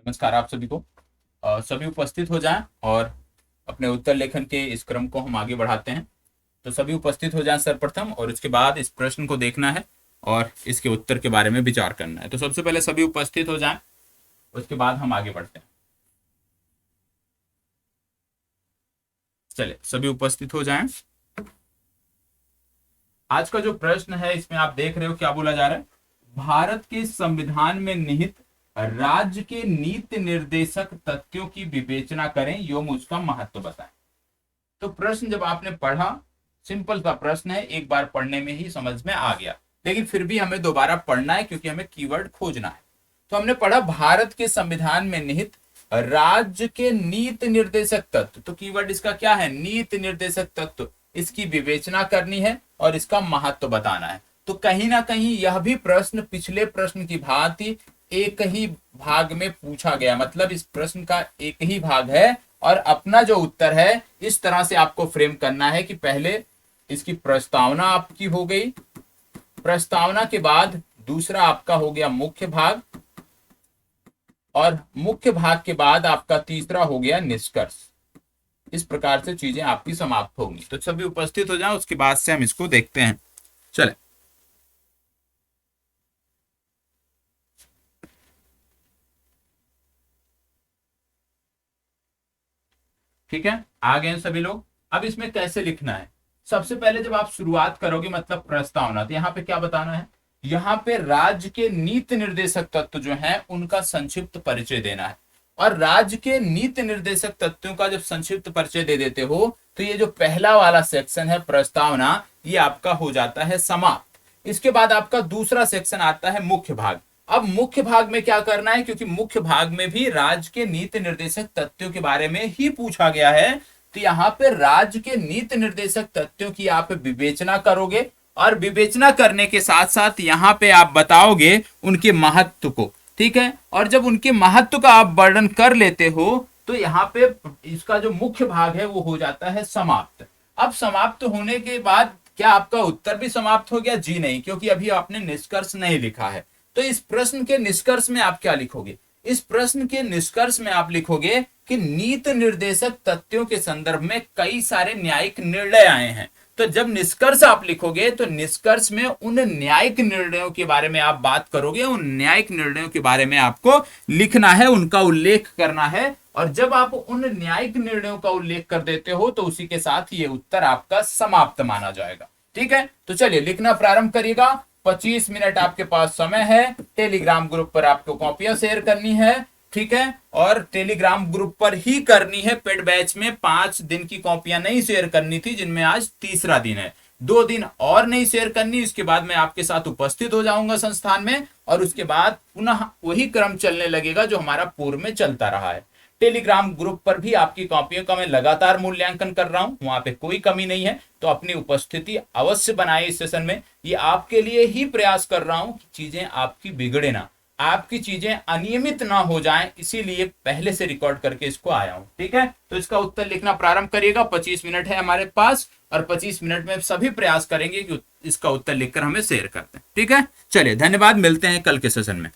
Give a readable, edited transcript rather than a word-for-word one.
नमस्कार आप सभी को। सभी उपस्थित हो जाएं और अपने उत्तर लेखन के इस क्रम को हम आगे बढ़ाते हैं। तो सभी उपस्थित हो जाएं सर्वप्रथम, और उसके बाद इस प्रश्न को देखना है और इसके उत्तर के बारे में विचार करना है। तो सबसे पहले सभी उपस्थित हो जाएं, उसके बाद हम आगे बढ़ते हैं। चलिए सभी उपस्थित हो जाएं। आज का जो प्रश्न है इसमें आप देख रहे हो क्या बोला जा रहा है। भारत के संविधान में निहित राज्य के नीति निर्देशक तथ्यों की विवेचना करें एवं उसका महत्व बताएं। तो प्रश्न जब आपने पढ़ा, सिंपल सा प्रश्न है, एक बार पढ़ने में ही समझ में आ गया, लेकिन फिर भी हमें दोबारा पढ़ना है क्योंकि हमें कीवर्ड खोजना है। तो हमने पढ़ा भारत के संविधान में निहित राज्य के नीति निर्देशक तत्व। तो कीवर्ड इसका क्या है? नीति निर्देशक तत्व। इसकी विवेचना करनी है और इसका महत्व बताना है। तो कहीं ना कहीं यह भी प्रश्न पिछले प्रश्न की भांति एक ही भाग में पूछा गया, मतलब इस प्रश्न का एक ही भाग है और अपना जो उत्तर है इस तरह से आपको फ्रेम करना है कि पहले इसकी प्रस्तावना आपकी हो गई, प्रस्तावना के बाद दूसरा आपका हो गया मुख्य भाग, और मुख्य भाग के बाद आपका तीसरा हो गया निष्कर्ष। इस प्रकार से चीजें आपकी समाप्त होंगी। तो सभी उपस्थित हो जाओ, उसके बाद से हम इसको देखते हैं। चले ठीक है, आ गए सभी लोग। अब इसमें कैसे लिखना है? सबसे पहले जब आप शुरुआत करोगे मतलब प्रस्तावना, तो यहाँ पे क्या बताना है? यहाँ पे राज्य के नीति निर्देशक तत्व जो हैं उनका संक्षिप्त परिचय देना है। और राज्य के नीति निर्देशक तत्वों का जब संक्षिप्त परिचय दे देते हो तो ये जो पहला वाला सेक्शन है प्रस्तावना, ये आपका हो जाता है समाप्त। इसके बाद आपका दूसरा सेक्शन आता है मुख्य भाग। अब मुख्य भाग में क्या करना है, क्योंकि मुख्य भाग में भी राज्य के नीति निर्देशक तथ्यों के बारे में ही पूछा गया है, तो यहाँ पे राज्य के नीति निर्देशक तथ्यों की आप विवेचना करोगे और विवेचना करने के साथ साथ यहाँ पे आप बताओगे उनके महत्व को। ठीक है, और जब उनके महत्व का आप वर्णन कर लेते हो तो यहाँ पे इसका जो मुख्य भाग है वो हो जाता है समाप्त। अब समाप्त होने के बाद क्या आपका उत्तर भी समाप्त हो गया? जी नहीं, क्योंकि अभी आपने निष्कर्ष नहीं लिखा है। तो इस प्रश्न के निष्कर्ष में आप क्या लिखोगे? इस प्रश्न के निष्कर्ष में आप लिखोगे कि नीति निर्देशक तथ्यों के संदर्भ में कई सारे न्यायिक निर्णय आए हैं। तो जब निष्कर्ष आप लिखोगे तो निष्कर्ष में उन न्यायिक निर्णयों के बारे में आप बात करोगे, उन न्यायिक निर्णयों के बारे में आपको लिखना है, उनका उल्लेख करना है। और जब आप उन न्यायिक निर्णयों का उल्लेख कर देते हो तो उसी के साथ ये उत्तर आपका समाप्त माना जाएगा। ठीक है, तो चलिए लिखना प्रारंभ करिएगा। 25 मिनट आपके पास समय है। टेलीग्राम ग्रुप पर आपको कॉपियां शेयर करनी है। ठीक है, और टेलीग्राम ग्रुप पर ही करनी है। पेड बैच में 5 दिन की कॉपियां नहीं शेयर करनी थी, जिनमें आज तीसरा दिन है। 2 दिन और नहीं शेयर करनी, इसके बाद मैं आपके साथ उपस्थित हो जाऊंगा संस्थान में, और उसके बाद पुनः वही क्रम चलने लगेगा जो हमारा पूर्व में चलता रहा है। टेलीग्राम ग्रुप पर भी आपकी कॉपियों का मैं लगातार मूल्यांकन कर रहा हूं, वहां पे कोई कमी नहीं है। तो अपनी उपस्थिति अवश्य बनाए इस सेशन में। ये आपके लिए ही प्रयास कर रहा हूं कि चीजें आपकी बिगड़े ना, आपकी चीजें अनियमित ना हो जाएं, इसीलिए पहले से रिकॉर्ड करके इसको आया हूं। ठीक है, तो इसका उत्तर लिखना प्रारंभ करिएगा। 25 मिनट है हमारे पास और 25 मिनट में सभी प्रयास करेंगे कि इसका उत्तर लिखकर हमें शेयर करते हैं। ठीक है, चलिए धन्यवाद, मिलते हैं कल के सेशन में।